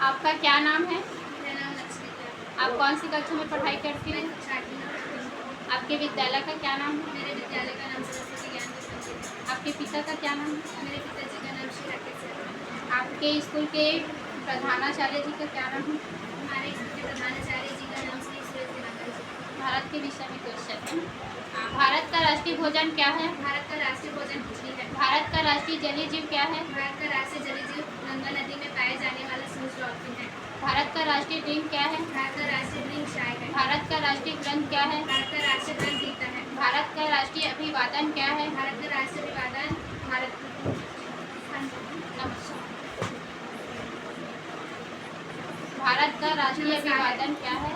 आपका क्या नाम है? मेरा नाम लक्ष्मी है। आप कौन सी कक्षा में पढ़ाई करती मैं हैं? छठी में पढ़ती हूँ। आपके विद्यालय का क्या नाम है? मेरे विद्यालय का नाम सरस्वती ज्ञान केंद्र है। आपके पिता का क्या नाम है? मेरे पिताजी का नाम श्री राकेश है। आपके स्कूल के प्रधानाचार्य जी का क्या नाम है? हमारे स्कूल के प्रधानाचार्य जी का नाम श्री सुरेश दिवाकर जी है। भारत के विषय में क्वेश्चन है। भारत का राष्ट्रीय भोजन क्या है? भारत का राष्ट्रीय भोजन खिचड़ी है। भारत का राष्ट्रीय जलीय जीव क्या है? भारत का राष्ट्रीय जलीय जीव गंगा नदी में पाए जाने वाला स्मूथ डॉल्फिन है। भारत का राष्ट्रीय ड्रिंक क्या है? भारत का राष्ट्रीय ड्रिंक चाय है। भारत का राष्ट्रीय ग्रंथ क्या है? भारत का राष्ट्रीय ग्रंथ गीता है। भारत का राष्ट्रीय अभिवादन क्या है? भारत का राष्ट्रीय अभिवादन भारत भारत का राष्ट्रीय अभिवादन क्या है?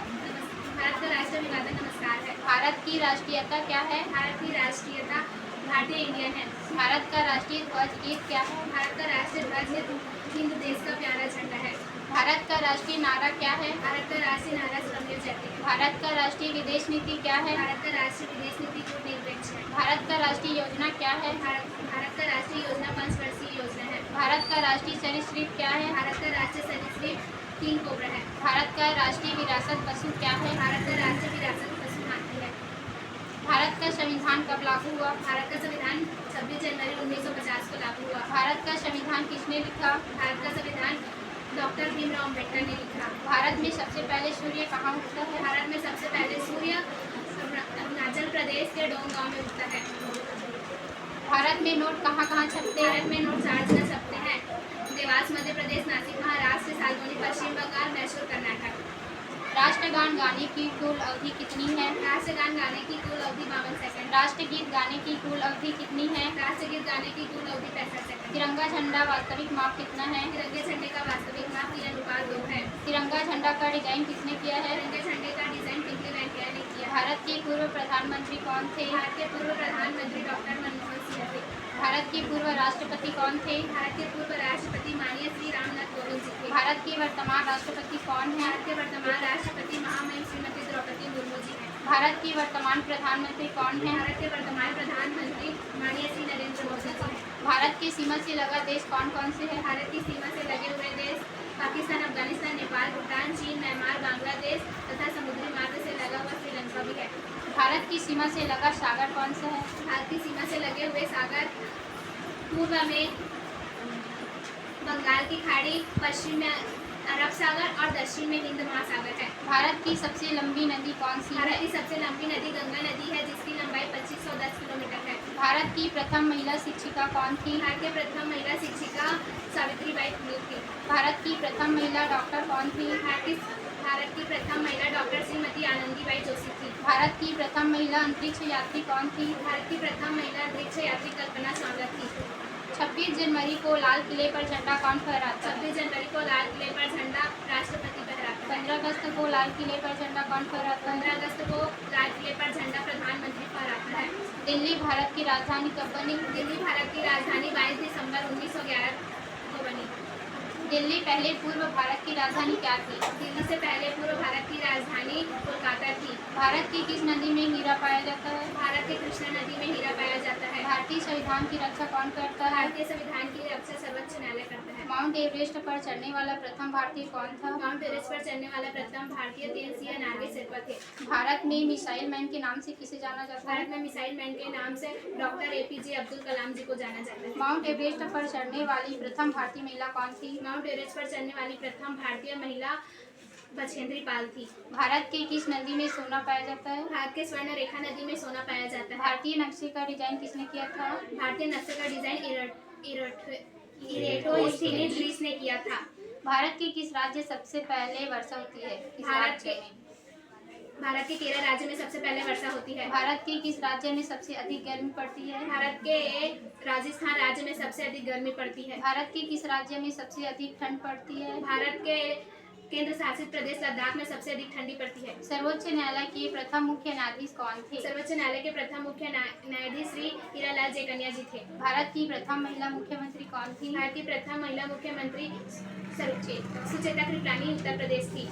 भारत का राष्ट्रीय अभिवादन नमस्कार है। भारत की राष्ट्रीयता क्या है? भारत की राष्ट्रीयता भारतीय इंडियन है। भारत का राष्ट्रीय ध्वज गीत क्या है? भारत का राष्ट्रीय ध्वज हिंद देश का प्यारा झंडा है। भारत का राष्ट्रीय नारा क्या है? भारत का राष्ट्रीय नारा श्रमेव जयते है। भारत का राष्ट्रीय विदेश नीति क्या है? भारत का राष्ट्रीय विदेश नीति कूटनीतिक है। भारत का राष्ट्रीय योजना क्या है? भारत का राष्ट्रीय योजना 5 वर्षीय योजना है। भारत का राष्ट्रीय सरीसृप क्या है? भारत का राष्ट्रीय सरीसृप किंग कोबरा है। भारत का राष्ट्रीय विरासत पशु क्या है? भारत का राष्ट्रीय विरासत पशु हाथी है। भारत का संविधान कब लागू हुआ? भारत का संविधान 26 जनवरी 1950 को लागू हुआ। भारत का संविधान किसने लिखा? भारत का संविधान डॉक्टर भीमराव अम्बेडकर ने लिखा। भारत में सबसे पहले सूर्य कहाँ उगता है? भारत में सबसे पहले सूर्य अरुणाचल प्रदेश के डोंग गांव में उगता है। भारत में नोट कहाँ कहाँ छपते हैं? भारत में नोट 4 जगह छपते हैं: देवास मध्य प्रदेश, नासिक महाराष्ट्र, सालगोनी पश्चिम बंगाल, मैसूर कर्नाटक। राष्ट्रगान गाने की कुल अवधि कितनी है? राष्ट्रगान गाने की कुल अवधि 52 सेकंड। राष्ट्रगीत गाने की कुल अवधि कितनी है? राष्ट्रगीत गाने की कुल अवधि 65 सेकंड। तिरंगा झंडा वास्तविक माप कितना है? तिरंगे झंडे का वास्तविक माप 3:2 है। तिरंगा झंडा का डिजाइन किसने किया है? तिरंगे झंडे का डिजाइन पिंकी वेंकैया ने किया। भारत के पूर्व प्रधानमंत्री कौन थे? भारत के पूर्व प्रधानमंत्री डॉक्टर मनमोहन सिंह थे। भारत के पूर्व राष्ट्रपति कौन थे? भारत के पूर्व राष्ट्रपति माननीय श्री रामनाथ कोविंद जी थे। भारत के वर्तमान राष्ट्रपति कौन है? भारत के वर्तमान राष्ट्रपति महामहिम श्रीमती द्रौपदी मुर्मू जी हैं। भारत की वर्तमान प्रधानमंत्री कौन है? भारत के वर्तमान प्रधानमंत्री माननीय श्री नरेंद्र मोदी जी हैं। भारत की सीमा से लगा देश कौन कौन से है? भारत की सीमा से लगे हुए देश पाकिस्तान, अफगानिस्तान, नेपाल, भूटान, चीन, म्यांमार, बांग्लादेश तथा समुद्री मार्ग से लगा हुआ श्रीलंका भी है। भारत की सीमा से लगा सागर कौन सा है? भारत की सीमा से लगे हुए सागर पूर्व में बंगाल की खाड़ी, पश्चिम में अरब सागर और दक्षिण में हिंद महासागर है। भारत की सबसे लंबी नदी कौन सी है? भारत की सबसे लंबी नदी गंगा नदी है, जिसकी लंबाई 2510 किलोमीटर है। भारत की प्रथम महिला शिक्षिका कौन थी? भारत की प्रथम महिला शिक्षिका सावित्रीबाई फुले थी। भारत की प्रथम महिला डॉक्टर कौन थी? भारत की प्रथम महिला डॉक्टर श्रीमती आनंदीबाई जोशी थी। भारत की प्रथम महिला अंतरिक्ष यात्री कौन थी? भारत की प्रथम महिला अंतरिक्ष यात्री कल्पना चावला थी। 26 जनवरी को लाल किले पर झंडा कौन फहराता है? 26 जनवरी को लाल किले पर झंडा राष्ट्रपति फहराता है। 15 अगस्त को लाल किले पर झंडा कौन फहराता है? 15 अगस्त को लाल किले पर झंडा प्रधानमंत्री फहराता है। दिल्ली भारत की राजधानी कब बनी? दिल्ली भारत की राजधानी 22 दिसंबर 1911 को बनी। दिल्ली पहले पूर्व भारत की राजधानी क्या थी? दिल्ली से पहले पूर्व भारत की राजधानी कोलकाता थी। भारत की किस नदी में हीरा पाया जाता है? भारत के कृष्णा नदी में हीरा पाया जाता है। भारतीय संविधान की रक्षा कौन करता है? भारतीय संविधान की रक्षा सर्वोच्च न्यायालय करता है। माउंट एवरेस्ट पर चढ़ने वाला प्रथम भारतीय कौन था? माउंट एवरेस्ट पर चढ़ने वाला प्रथम भारतीय तेनसिंह नार्गे शेरपा थे। भारत में मिसाइल मैन के नाम से किसे जाना जाता है? भारत में मिसाइल मैन के नाम से डॉक्टर APJ अब्दुल कलाम जी को जाना जाता है। माउंट एवरेस्ट पर चढ़ने वाली प्रथम भारतीय महिला कौन थी? माउंट एवरेस्ट पर चढ़ने वाली प्रथम भारतीय महिला बछेंद्री पाल थी। भारत के किस नदी में सोना पाया जाता है? भारत के स्वर्ण रेखा नदी में सोना पाया जाता है। भारतीय नक्शे का डिजाइन किसने किया था? भारतीय नक्शे का डिजाइन इरेटोस्थेनीस ने किया था। भारत के किस राज्य सबसे पहले वर्षा होती है? भारत के केरल राज्य में सबसे पहले वर्षा होती है। भारत के किस राज्य में सबसे अधिक गर्मी पड़ती है? भारत के राजस्थान राज्य में सबसे अधिक गर्मी पड़ती है। भारत के किस राज्य में सबसे अधिक ठंड पड़ती है? भारत के केंद्र शासित प्रदेश लद्दाख में सबसे अधिक ठंडी पड़ती है। सर्वोच्च न्यायालय के प्रथम मुख्य न्यायाधीश कौन थे? सर्वोच्च न्यायालय के प्रथम मुख्य न्यायाधीश श्री हीरालाल जयकन्या जी थे। भारत की प्रथम महिला मुख्यमंत्री कौन थी? भारत की प्रथम महिला मुख्यमंत्री सुचेता कृपलानी उत्तर प्रदेश थी।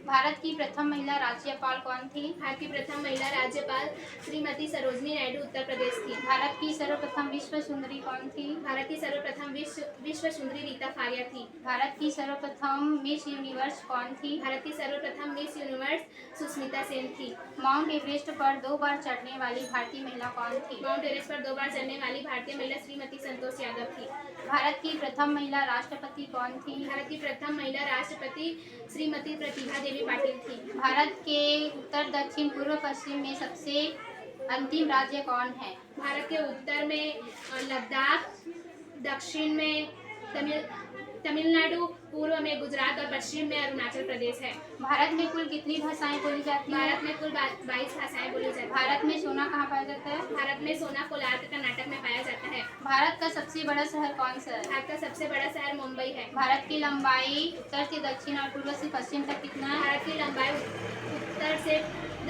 भारत की प्रथम महिला राज्यपाल कौन थी? भारत की प्रथम महिला राज्यपाल श्रीमती सरोजनी नायडू उत्तर प्रदेश थी। भारत की सर्वप्रथम विश्व सुंदरी कौन थी? भारत की सर्वप्रथम विश्व सुंदरी रीता फारिया थी। भारत की सर्वप्रथम मिस यूनिवर्स कौन थी? भारत की सर्वप्रथम मिस यूनिवर्स सुष्मिता सेन थी। माउंट एवरेस्ट पर 2 बार चढ़ने वाली भारतीय महिला कौन थी? माउंट एवरेस्ट पर 2 बार चढ़ने वाली भारतीय महिला श्रीमती संतोष यादव थी। भारत की प्रथम महिला राष्ट्रपति कौन थी? भारत की प्रथम महिला राष्ट्रपति श्रीमती प्रतिभा देवी पाटिल थी। भारत के उत्तर दक्षिण पूर्व पश्चिम में सबसे अंतिम राज्य कौन है? भारत के उत्तर में लद्दाख, दक्षिण में तमिलनाडु, पूर्व में गुजरात और पश्चिम में अरुणाचल प्रदेश है। भारत में कुल कितनी भाषाएं बोली जाती हैं? भारत में कुल 22 भाषाएं बोली जाती हैं। भारत में सोना कहाँ पाया जाता है? भारत में सोना कोलार कर्नाटक में पाया जाता है। भारत का सबसे बड़ा शहर कौन सा है? भारत का सबसे बड़ा शहर मुंबई है। भारत की लंबाई उत्तर से दक्षिण और पूर्व से पश्चिम तक कितना है? भारत की लंबाई उत्तर से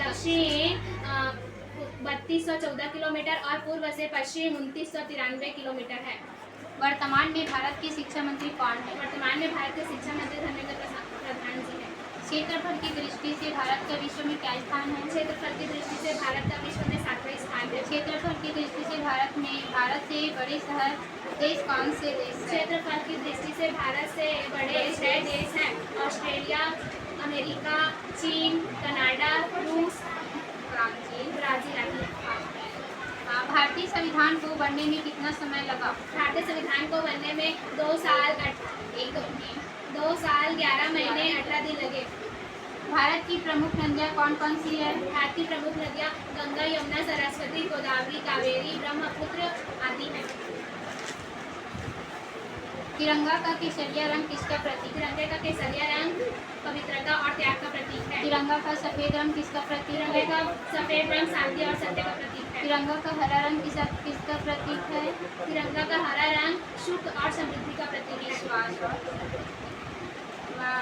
दक्षिण 3214 किलोमीटर और पूर्व से पश्चिम 2993 किलोमीटर है। वर्तमान में भारत के शिक्षा मंत्री कौन है? वर्तमान में भारत के शिक्षा मंत्री धर्मेंद्र प्रधान जी हैं। क्षेत्रफल की दृष्टि से भारत का विश्व में क्या स्थान है? क्षेत्रफल की दृष्टि से भारत का विश्व में 7वां स्थान है। क्षेत्रफल की दृष्टि से भारत से बड़े शहर देश कौन से देश है? क्षेत्रफल की दृष्टि से भारत से बड़े 6 देश हैं: ऑस्ट्रेलिया, अमेरिका, चीन, कनाडा, रूस, ब्राजील आदि। भारतीय संविधान को बनने में कितना समय लगा? भारतीय संविधान को बनने में 2 साल 11 महीने 18 दिन लगे। भारत की प्रमुख नदियाँ कौन कौन सी है? भारत की प्रमुख नदियाँ गंगा, यमुना, सरस्वती, गोदावरी, कावेरी, ब्रह्मपुत्र आदि हैं। तिरंगा का केसरिया रंग किसका प्रतीक? तिरंगे का केसरिया रंग पवित्रता और त्याग का प्रतीक है। तिरंगा का सफेद रंग किसका प्रतीक तिरंगे है? का सफेद रंग शांति और सत्य का प्रतीक है। तिरंगा का हरा रंग किसका प्रतीक है? तिरंगा का हरा रंग सुख और समृद्धि का प्रतीक है।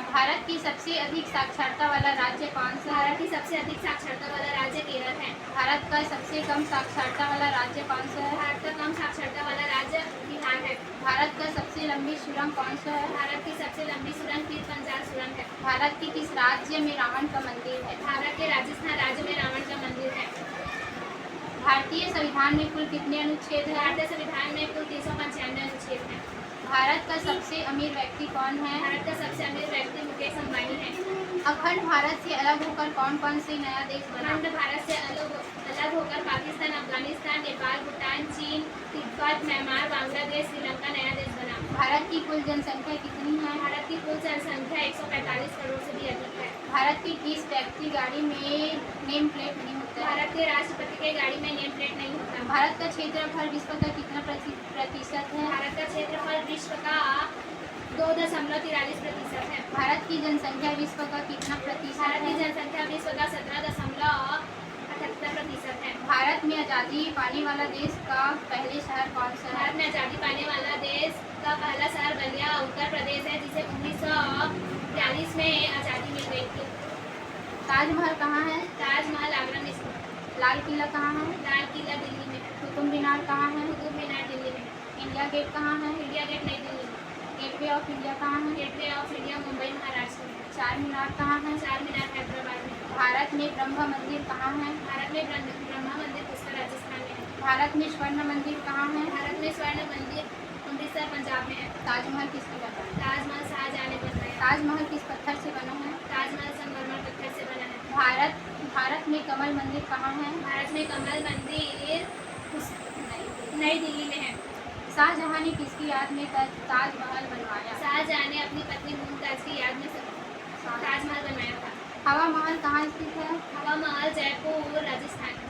भारत की सबसे अधिक साक्षरता वाला राज्य कौन सा है? भारत की सबसे अधिक साक्षरता वाला राज्य केरल है। भारत का सबसे कम साक्षरता वाला राज्य कौन सा है? भारत का कम साक्षरता वाला राज्य बिहार है। भारत का सबसे लंबी सुरंग कौन सा है? भारत की सबसे लंबी सुरंग तीरपंजाल सुरंग है। भारत के किस राज्य में रावण का मंदिर है? भारत के राजस्थान राज्य में रावण का मंदिर है। भारतीय संविधान में कुल कितने अनुच्छेद हैं? भारतीय संविधान में कुल 395 अनुच्छेद हैं। भारत का सबसे अमीर व्यक्ति कौन है? भारत का सबसे अमीर व्यक्ति मुकेश अंबानी है। अखंड भारत से अलग होकर कौन कौन से नया देश बना? अखंड भारत से अलग होकर पाकिस्तान, अफगानिस्तान, नेपाल, भूटान, चीन, तिब्बत, म्यांमार, बांग्लादेश, श्रीलंका नया देश बना। भारत की कुल जनसंख्या कितनी है? भारत की कुल जनसंख्या 145 करोड़ से भी अधिक है। भारत की किस व्यक्ति गाड़ी में नेम प्लेट नहीं होता है? भारत के राष्ट्रपति के गाड़ी में नेम प्लेट नहीं होता। भारत का क्षेत्रफल विश्व का कितना प्रतिशत है? भारत का क्षेत्रफल विश्व का 2.43% है। भारत की जनसंख्या विश्व का कितना प्रतिशत भारत की है? जनसंख्या विश्व का 17.78% है। भारत में आज़ादी पाने वाला देश का पहले शहर कौन सा है? भारत में आज़ादी पाने वाला देश का पहला शहर बलिया उत्तर प्रदेश है, जिसे 1942 में आज़ादी मिल गई थी। ताजमहल कहाँ है? ताजमहल आगरा में स्थित। लाल किला कहाँ है? लाल किला दिल्ली में है। कुतुब मीनार कहाँ है? कुतुब मीनार दिल्ली में है। इंडिया गेट कहाँ है? इंडिया गेट नई दिल्ली में। गेटवे ऑफ इंडिया कहाँ है? Gateway of India Mumbai Maharashtra में। चार मीनार कहाँ है? चार मीनार हैदराबाद में। भारत में ब्रह्मा मंदिर कहाँ है? भारत में ब्रह्मा मंदिर पुष्कर राजस्थान में है। भारत में स्वर्ण मंदिर कहाँ है? भारत में स्वर्ण मंदिर अमृतसर पंजाब में है। ताजमहल किसने बनाया? ताजमहल शाहजहां ने बनवाया। ताजमहल किस पत्थर से बना है? ताजमहल संगमरमर पत्थर से बना है। भारत में कमल मंदिर कहाँ है? भारत में कमल मंदिर नई दिल्ली में है। शाहजहां ने किसकी याद में ताजमहल बनवाया? शाहजहां ने अपनी पत्नी मुमताज की याद में ताजमहल बनवाया था। हवा महल कहाँ स्थित है? हवा महल जयपुर राजस्थान में।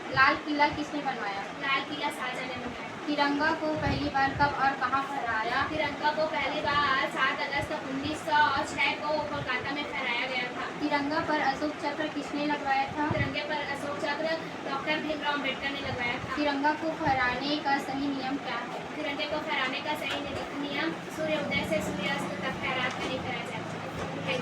लाल किला किसने बनवाया? लाल किला शाहजहां ने बनवाया। तिरंगा को पहली बार कब और कहाँ फहराया? तिरंगा को पहली बार 7 अगस्त 1906 को कोलकाता में फहराया गया था। तिरंगा पर अशोक चक्र किसने लगवाया था? तिरंगे पर अशोक चक्र डॉक्टर भीमराव अम्बेडकर ने लगवाया था। तिरंगा को फहराने का सही नियम क्या है? तिरंगे को फहराने का सही नियम सूर्योदय से सूर्यास्त तक फहरा कर नहीं फहराया जाता है।